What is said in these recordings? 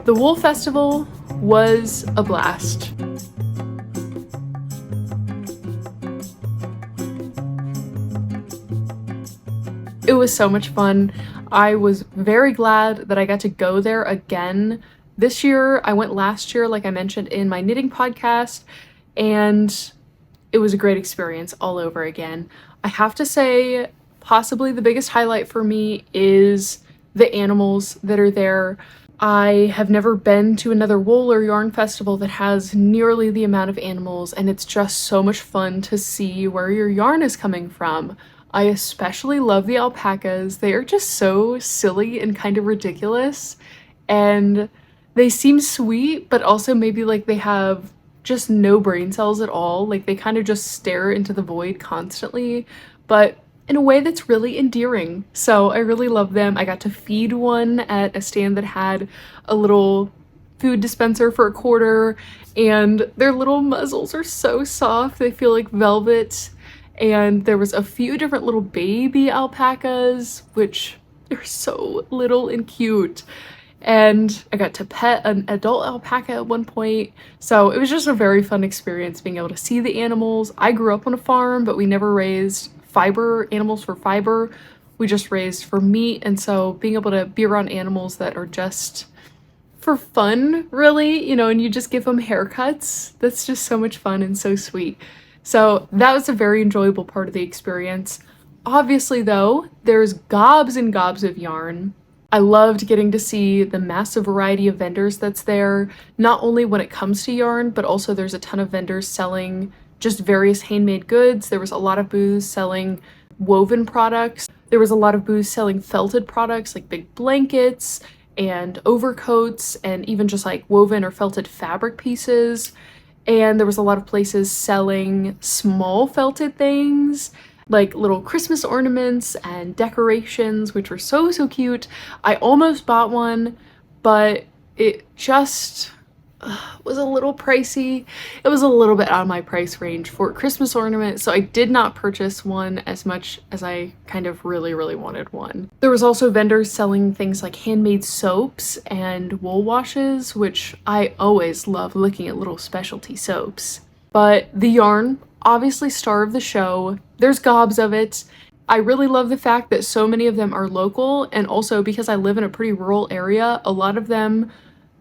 The Wool Festival was a blast. It was so much fun. I was very glad that I got to go there again this year. I went last year, like I mentioned in my knitting podcast, and it was a great experience all over again. I have to say, possibly the biggest highlight for me is the animals that are there. I have never been to another wool or yarn festival that has nearly the amount of animals, and it's just so much fun to see where your yarn is coming from. I especially love the alpacas. They are just so silly and kind of ridiculous, and they seem sweet, but also maybe like they have just no brain cells at all. Like they kind of just stare into the void constantly, but in a way that's really endearing. So I really love them. I got to feed one at a stand that had a little food dispenser for $0.25, and their little muzzles are so soft. They feel like velvet. And there was a few different little baby alpacas, which are so little and cute. And I got to pet an adult alpaca at one point. So it was just a very fun experience being able to see the animals. I grew up on a farm, but we never raised animals for fiber. We just raised for meat. And so being able to be around animals that are just for fun, really, and you just give them haircuts, that's just so much fun and so sweet. So that was a very enjoyable part of the experience. Obviously, though, there's gobs and gobs of yarn. I loved getting to see the massive variety of vendors that's there, not only when it comes to yarn, but also there's a ton of vendors selling just various handmade goods. There was a lot of booths selling woven products. There was a lot of booths selling felted products like big blankets and overcoats and even just like woven or felted fabric pieces. And there was a lot of places selling small felted things, like little Christmas ornaments and decorations, which were so, so cute. I almost bought one, but it just was a little pricey. It was a little bit out of my price range for a Christmas ornament, so I did not purchase one as much as I kind of really, really wanted one. There was also vendors selling things like handmade soaps and wool washes, which I always love looking at little specialty soaps. But the yarn, obviously star of the show. There's gobs of it. I really love the fact that so many of them are local, and also because I live in a pretty rural area, a lot of them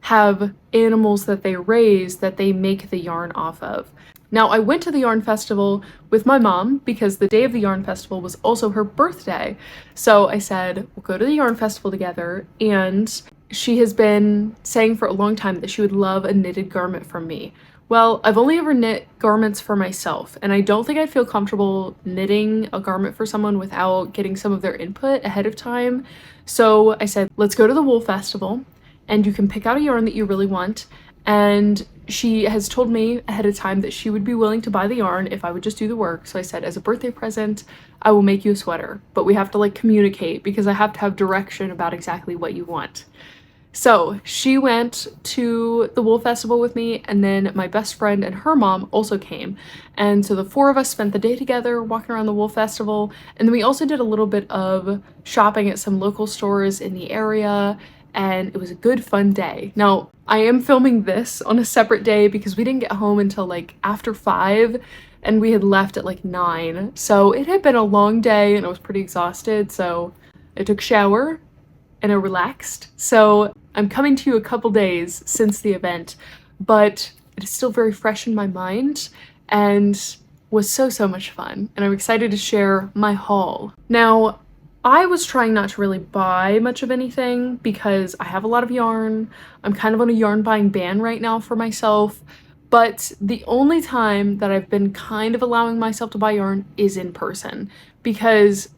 have animals that they raise that they make the yarn off of. Now, I went to the yarn festival with my mom because the day of the yarn festival was also her birthday. So I said, we'll go to the yarn festival together, and she has been saying for a long time that she would love a knitted garment from me. Well, I've only ever knit garments for myself, and I don't think I'd feel comfortable knitting a garment for someone without getting some of their input ahead of time. So I said, let's go to the wool festival, and you can pick out a yarn that you really want. And she has told me ahead of time that she would be willing to buy the yarn if I would just do the work. So I said, as a birthday present, I will make you a sweater, but we have to like communicate because I have to have direction about exactly what you want. So she went to the wool festival with me, and then my best friend and her mom also came. And so the four of us spent the day together walking around the wool festival. And then we also did a little bit of shopping at some local stores in the area, and it was a good fun day. Now, I am filming this on a separate day because we didn't get home until like after 5, and we had left at like 9. So it had been a long day and I was pretty exhausted. So I took a shower and I relaxed. So I'm coming to you a couple days since the event, but it is still very fresh in my mind and was so, so much fun. And I'm excited to share my haul. Now, I was trying not to really buy much of anything because I have a lot of yarn. I'm kind of on a yarn buying ban right now for myself, but the only time that I've been kind of allowing myself to buy yarn is in person, because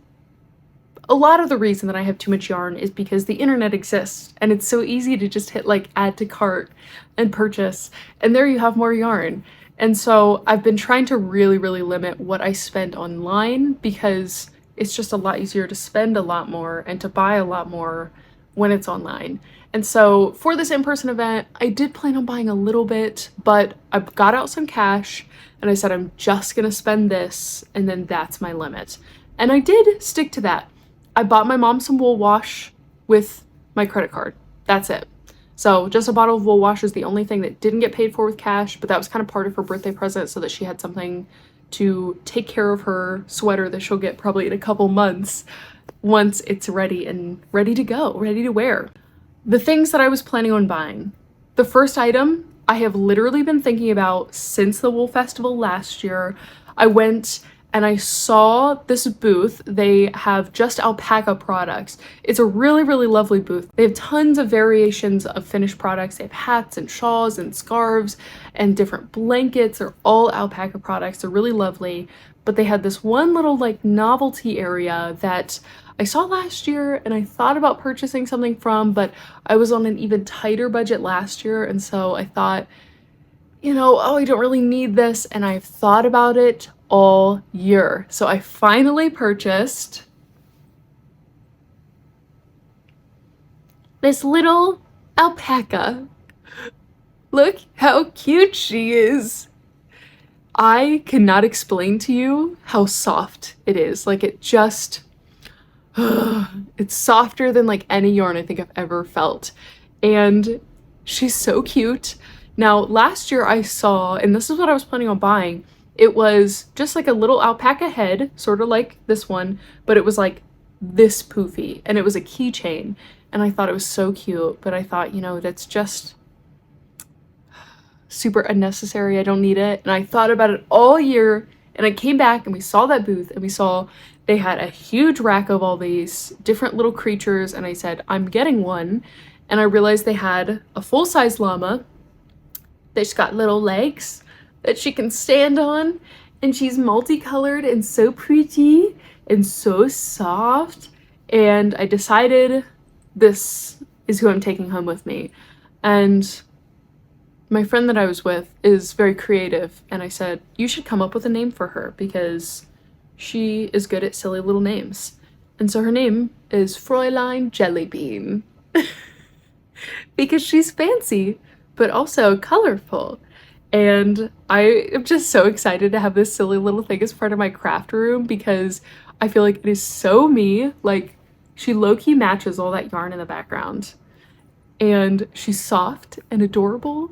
a lot of the reason that I have too much yarn is because the internet exists and it's so easy to just hit like add to cart and purchase, and there you have more yarn. And so I've been trying to really, really limit what I spend online because it's just a lot easier to spend a lot more and to buy a lot more when it's online. And so for this in-person event, I did plan on buying a little bit, but I got out some cash and I said, I'm just gonna spend this, and then that's my limit. And I did stick to that. I bought my mom some wool wash with my credit card. That's it. So just a bottle of wool wash is the only thing that didn't get paid for with cash, but that was kind of part of her birthday present so that she had something to take care of her sweater that she'll get probably in a couple months once it's ready and ready to go, ready to wear. The things that I was planning on buying. The first item I have literally been thinking about since the Wool Festival last year. I went and I saw this booth. They have just alpaca products. It's a really, really lovely booth. They have tons of variations of finished products. They have hats and shawls and scarves and different blankets. They're all alpaca products. They're really lovely. But they had this one little like novelty area that I saw last year and I thought about purchasing something from, but I was on an even tighter budget last year. And so I thought, you know, oh, I don't really need this. And I've thought about it all year. So I finally purchased this little alpaca. Look how cute she is. I cannot explain to you how soft it is. Like it just, it's softer than like any yarn I think I've ever felt. And she's so cute. Now, last year I saw, and this is what I was planning on buying, it was just like a little alpaca head, sort of like this one, but it was like this poofy, and it was a keychain, and I thought it was so cute, but I thought, you know, that's just super unnecessary. I don't need it. And I thought about it all year, and I came back and we saw that booth and we saw they had a huge rack of all these different little creatures, and I said, I'm getting one. And I realized they had a full-size llama that's got little legs that she can stand on, and she's multicolored and so pretty and so soft. And I decided this is who I'm taking home with me. And my friend that I was with is very creative, and I said, you should come up with a name for her because she is good at silly little names. And so her name is Fräulein Jellybean because she's fancy but also colorful. And I am just so excited to have this silly little thing as part of my craft room because I feel like it is so me. Like, she low-key matches all that yarn in the background. And she's soft and adorable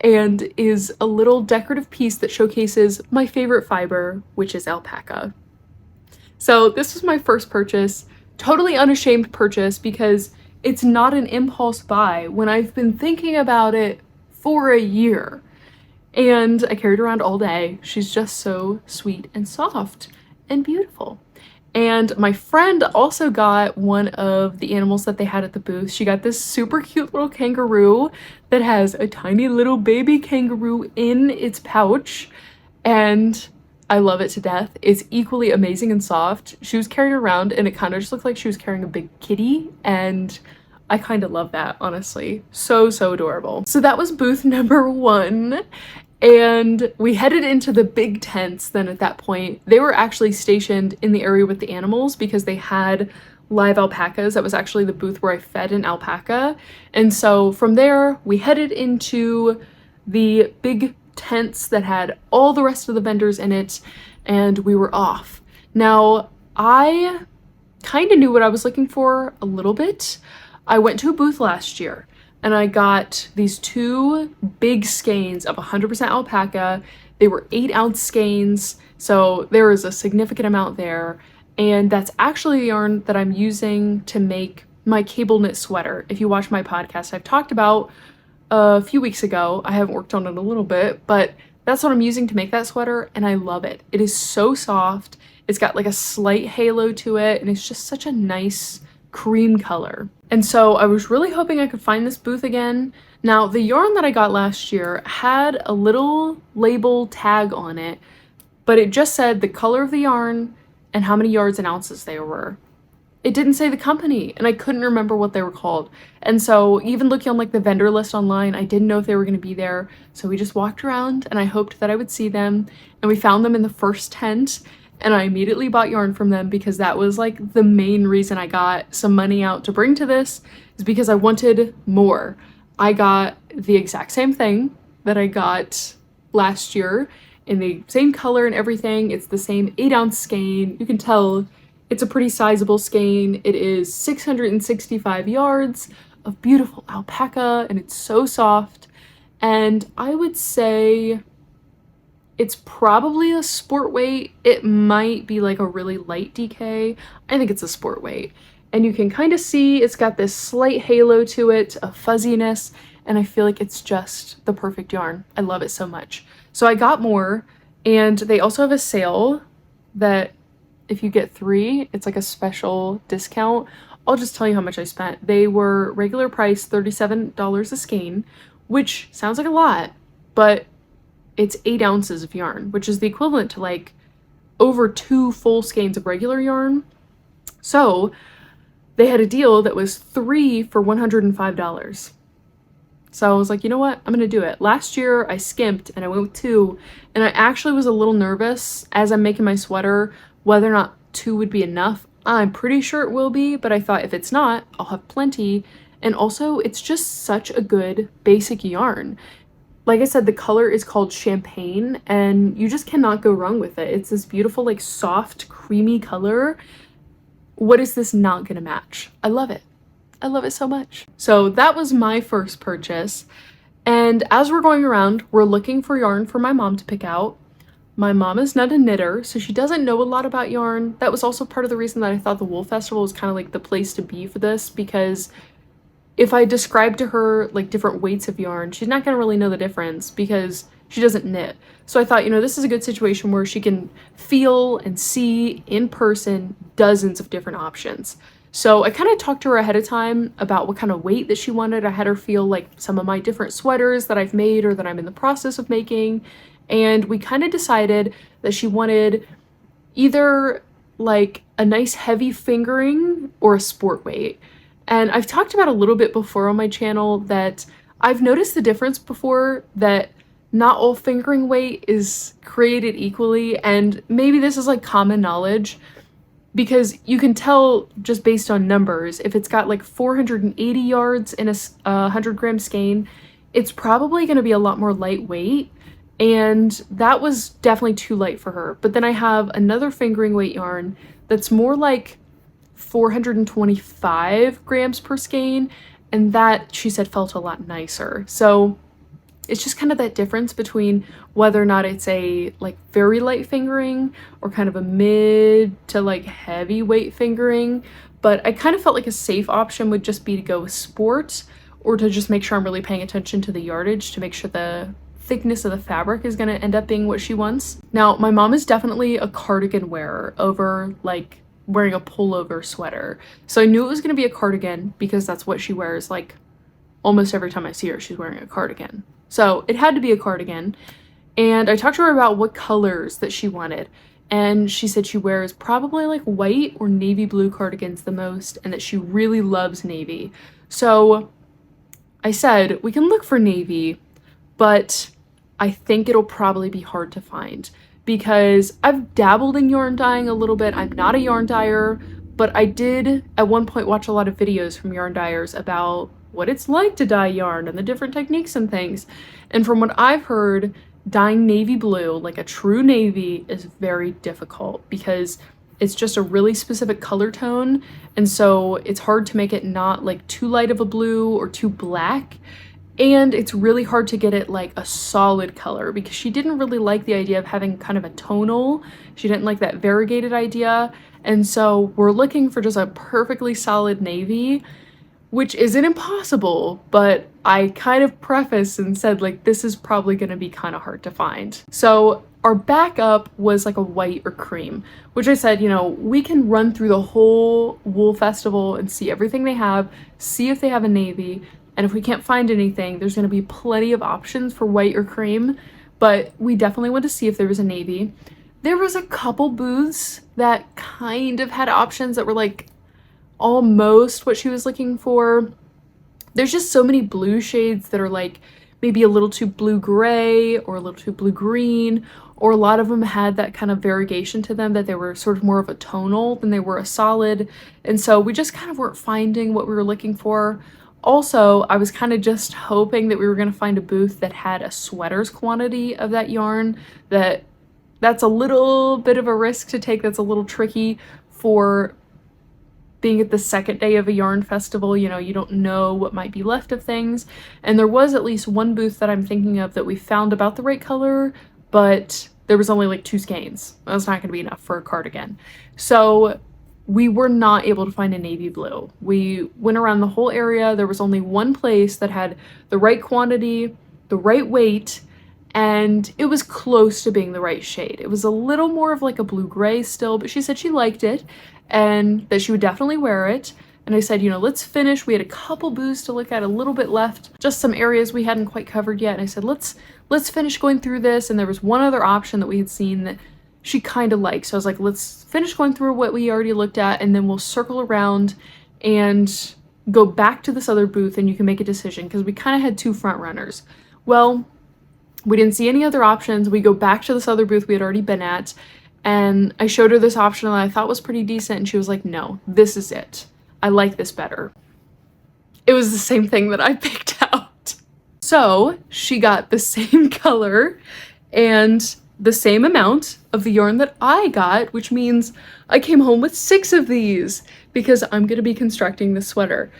and is a little decorative piece that showcases my favorite fiber, which is alpaca. So this was my first purchase, totally unashamed purchase because it's not an impulse buy when I've been thinking about it for a year. And I carried her around all day. She's just so sweet and soft and beautiful. And my friend also got one of the animals that they had at the booth. She got this super cute little kangaroo that has a tiny little baby kangaroo in its pouch. And I love it to death. It's equally amazing and soft. She was carried around and it kind of just looked like she was carrying a big kitty. And I kind of love that, honestly. So, so adorable. So that was booth number 1. And we headed into the big tents then at that point. They were actually stationed in the area with the animals because they had live alpacas. That was actually the booth where I fed an alpaca. And so from there, we headed into the big tents that had all the rest of the vendors in it, and we were off. Now, I kind of knew what I was looking for a little bit. I went to a booth last year and I got these 2 big skeins of 100% alpaca. They were 8-ounce skeins, so there is a significant amount there. And that's actually the yarn that I'm using to make my cable knit sweater. If you watch my podcast, I've talked about a few weeks ago. I haven't worked on it a little bit, but that's what I'm using to make that sweater, and I love it. It is so soft. It's got like a slight halo to it, and it's just such a nice cream color. And so I was really hoping I could find this booth again. Now, the yarn that I got last year had a little label tag on it, but it just said the color of the yarn and how many yards and ounces they were. It didn't say the company, and I couldn't remember what they were called. And so even looking on like the vendor list online, I didn't know if they were going to be there. So we just walked around and I hoped that I would see them, and we found them in the first tent. And I immediately bought yarn from them because that was like the main reason I got some money out to bring to this, is because I wanted more. I got the exact same thing that I got last year in the same color and everything. It's the same 8-ounce skein. You can tell it's a pretty sizable skein. It is 665 yards of beautiful alpaca, and it's so soft. And I would say it's probably a sport weight. It might be like a really light DK. I think it's a sport weight. And you can kind of see it's got this slight halo to it, a fuzziness, and I feel like it's just the perfect yarn. I love it so much. So I got more, and they also have a sale that if you get 3, it's like a special discount. I'll just tell you how much I spent. They were regular price $37 a skein, which sounds like a lot, but it's 8 ounces of yarn, which is the equivalent to like over 2 full skeins of regular yarn. So they had a deal that was 3 for $105. So I was like, you know what? I'm gonna do it. Last year I skimped and I went with 2, and I actually was a little nervous as I'm making my sweater whether or not 2 would be enough. I'm pretty sure it will be, but I thought if it's not, I'll have plenty. And also, it's just such a good basic yarn. Like I said, the color is called Champagne, and you just cannot go wrong with it. It's this beautiful, like, soft, creamy color. What is this not gonna match? I love it. I love it so much. So that was my first purchase. And as we're going around, we're looking for yarn for my mom to pick out. My mom is not a knitter, so she doesn't know a lot about yarn. That was also part of the reason that I thought the Wool Festival was kind of like the place to be for this, because if I describe to her like different weights of yarn, she's not gonna really know the difference because she doesn't knit. So I thought, you know, this is a good situation where she can feel and see in person dozens of different options. So I kind of talked to her ahead of time about what kind of weight that she wanted. I had her feel like some of my different sweaters that I've made or that I'm in the process of making. And we kind of decided that she wanted either like a nice heavy fingering or a sport weight. And I've talked about a little bit before on my channel that I've noticed the difference before, that not all fingering weight is created equally. And maybe this is like common knowledge, because you can tell just based on numbers. If it's got like 480 yards in a 100-gram skein, it's probably going to be a lot more lightweight. And that was definitely too light for her. But then I have another fingering weight yarn that's more like 425 grams per skein, and that, she said, felt a lot nicer. So it's just kind of that difference between whether or not it's a like very light fingering or kind of a mid to like heavyweight fingering. But I kind of felt like a safe option would just be to go with sport, or to just make sure I'm really paying attention to the yardage to make sure the thickness of the fabric is going to end up being what she wants. Now, my mom is definitely a cardigan wearer over like wearing a pullover sweater. So I knew it was going to be a cardigan because that's what she wears. Like almost every time I see her, she's wearing a cardigan. So it had to be a cardigan. And I talked to her about what colors that she wanted. And she said she wears probably like white or navy blue cardigans the most, and that she really loves navy. So I said, we can look for navy, but I think it'll probably be hard to find, because I've dabbled in yarn dyeing a little bit. I'm not a yarn dyer, but I did at one point watch a lot of videos from yarn dyers about what it's like to dye yarn and the different techniques and things. And from what I've heard, dyeing navy blue, like a true navy, is very difficult because it's just a really specific color tone. And so it's hard to make it not like too light of a blue or too black. And it's really hard to get it like a solid color, because she didn't really like the idea of having kind of a tonal. She didn't like that variegated idea. And so we're looking for just a perfectly solid navy, which isn't impossible, but I kind of prefaced and said like, this is probably going to be kind of hard to find. So our backup was like a white or cream, which I said, you know, we can run through the whole Wool Festival and see everything they have, see if they have a navy. And if we can't find anything, there's going to be plenty of options for white or cream, but we definitely want to see if there was a navy. There was a couple booths that kind of had options that were like almost what she was looking for. There's just so many blue shades that are like maybe a little too blue-gray or a little too blue-green, or a lot of them had that kind of variegation to them that they were sort of more of a tonal than they were a solid. And so we just kind of weren't finding what we were looking for. Also, I was kind of just hoping that we were going to find a booth that had a sweater's quantity of that yarn. That's a little bit of a risk to take. That's a little tricky for being at the second day of a yarn festival, you know, you don't know what might be left of things. And there was at least one booth that I'm thinking of that we found about the right color, but there was only like 2 skeins. That's not going to be enough for a cardigan. So we were not able to find a navy blue. We went around the whole area. There was only one place that had the right quantity, the right weight, and it was close to being the right shade. It was a little more of like a blue-gray still, but she said she liked it and that she would definitely wear it. And I said, you know, let's finish. We had a couple booths to look at, a little bit left, just some areas we hadn't quite covered yet. And I said, let's finish going through this. And there was one other option that we had seen that she kind of liked. So I was like, let's finish going through what we already looked at, and then we'll circle around and go back to this other booth and you can make a decision, because we kind of had 2 front runners. Well, we didn't see any other options. We go back to this other booth we had already been at, and I showed her this option that I thought was pretty decent, and she was like, no, this is it. I like this better. It was the same thing that I picked out. So she got the same color and the same amount of the yarn that I got, which means I came home with 6 of these because I'm going to be constructing this sweater.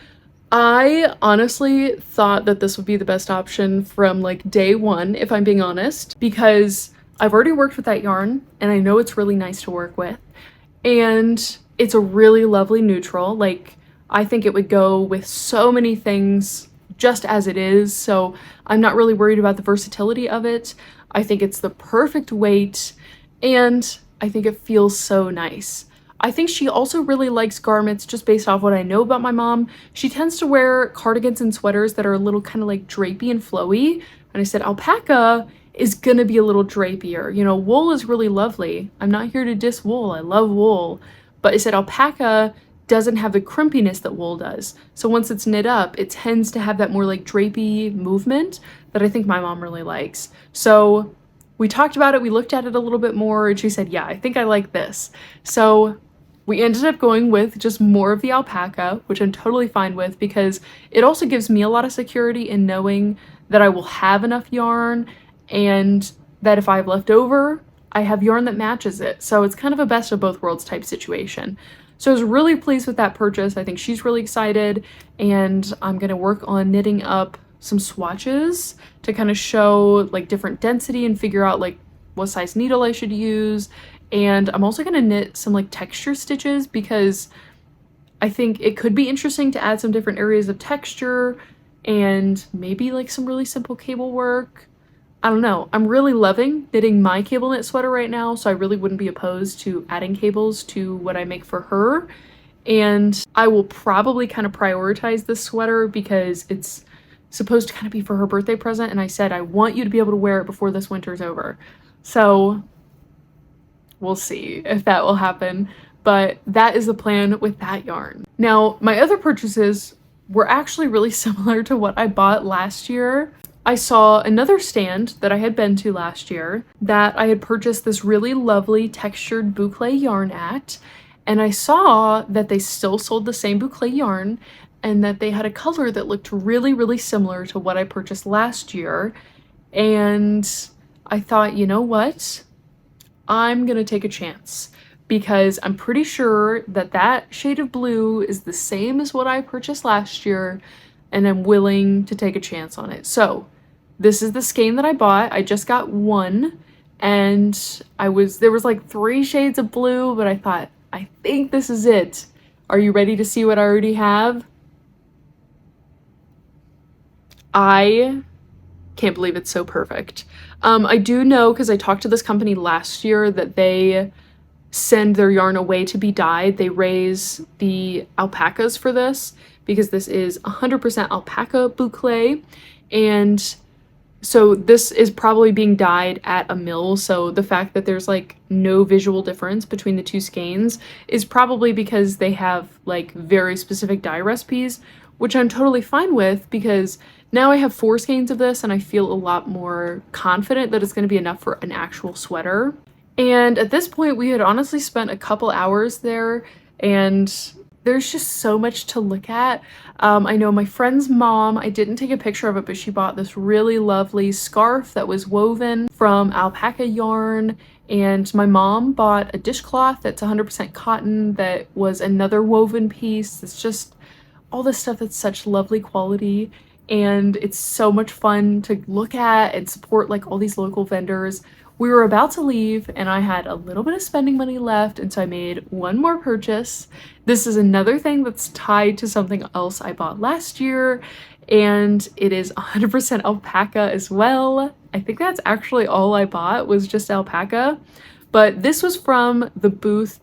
I honestly thought that this would be the best option from like day one, if I'm being honest, because I've already worked with that yarn and I know it's really nice to work with, and it's a really lovely neutral. Like, I think it would go with so many things just as it is, so I'm not really worried about the versatility of it. I think it's the perfect weight, and I think it feels so nice. I think she also really likes garments just based off what I know about my mom. She tends to wear cardigans and sweaters that are a little kind of like drapey and flowy. And I said, alpaca is gonna be a little drapier. You know, wool is really lovely. I'm not here to diss wool. I love wool. But I said alpaca doesn't have the crimpiness that wool does. So once it's knit up, it tends to have that more like drapey movement that I think my mom really likes. So we talked about it, we looked at it a little bit more, and she said, yeah, I think I like this. So we ended up going with just more of the alpaca, which I'm totally fine with, because it also gives me a lot of security in knowing that I will have enough yarn, and that if I have left over, I have yarn that matches it. So it's kind of a best of both worlds type situation. So I was really pleased with that purchase. I think she's really excited, and I'm gonna work on knitting up some swatches to kind of show like different density and figure out like what size needle I should use. And I'm also gonna knit some like texture stitches, because I think it could be interesting to add some different areas of texture and maybe like some really simple cable work. I don't know. I'm really loving knitting my cable knit sweater right now, so I really wouldn't be opposed to adding cables to what I make for her. And I will probably kind of prioritize this sweater because it's supposed to kind of be for her birthday present, and I said I want you to be able to wear it before this winter's over. So we'll see if that will happen, but that is the plan with that yarn. Now, my other purchases were actually really similar to what I bought last year. I saw another stand that I had been to last year that I had purchased this really lovely textured boucle yarn at, and I saw that they still sold the same boucle yarn and that they had a color that looked really, really similar to what I purchased last year. And I thought, you know what? I'm gonna take a chance, because I'm pretty sure that that shade of blue is the same as what I purchased last year, and I'm willing to take a chance on it. So this is the skein that I bought. I just got one, and there was like 3 shades of blue, but I thought, I think this is it. Are you ready to see what I already have? I can't believe it's so perfect. I do know, because I talked to this company last year, that they send their yarn away to be dyed. They raise the alpacas for this, because this is 100% alpaca boucle, and so this is probably being dyed at a mill. So the fact that there's like no visual difference between the 2 skeins is probably because they have like very specific dye recipes, which I'm totally fine with, because now I have 4 skeins of this and I feel a lot more confident that it's going to be enough for an actual sweater. And at this point, we had honestly spent a couple hours there, and there's just so much to look at. I know my friend's mom, I didn't take a picture of it, but she bought this really lovely scarf that was woven from alpaca yarn. And my mom bought a dishcloth that's 100% cotton that was another woven piece. It's just all this stuff that's such lovely quality. And it's so much fun to look at and support like all these local vendors. We were about to leave and I had a little bit of spending money left, and so I made one more purchase. This is another thing that's tied to something else I bought last year, and it is 100% alpaca as well. I think that's actually all I bought was just alpaca, but this was from the booth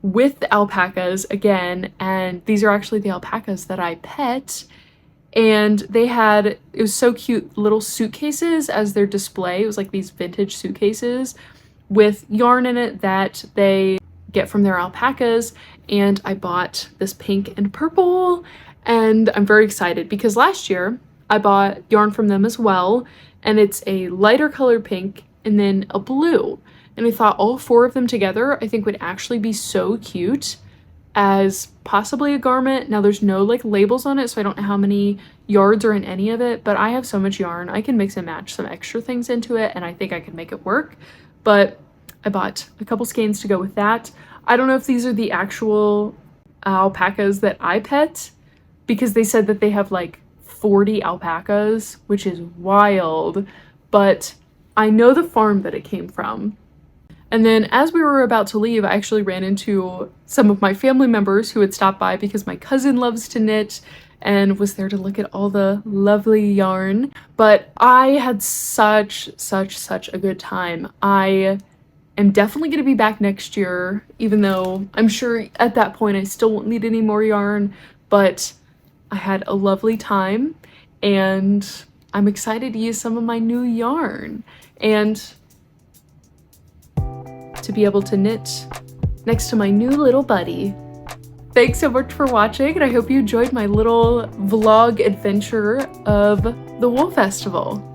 with the alpacas again, and these are actually the alpacas that I pet. And they had, it was so cute, little suitcases as their display. It was like these vintage suitcases with yarn in it that they get from their alpacas. And I bought this pink and purple, and I'm very excited because last year I bought yarn from them as well, and it's a lighter color pink and then a blue. And I thought all four of them together I think would actually be so cute as possibly a garment. Now there's no like labels on it, so I don't know how many yards are in any of it, but I have so much yarn I can mix and match some extra things into it, and I think I can make it work. But I bought a couple skeins to go with that. I don't know if these are the actual alpacas that I pet, because they said that they have like 40 alpacas, which is wild, but I know the farm that it came from. And then as we were about to leave, I actually ran into some of my family members who had stopped by because my cousin loves to knit and was there to look at all the lovely yarn. But I had such a good time. I am definitely going to be back next year, even though I'm sure at that point I still won't need any more yarn, but I had a lovely time and I'm excited to use some of my new yarn and to be able to knit next to my new little buddy. Thanks so much for watching, and I hope you enjoyed my little vlog adventure of the Wool Festival.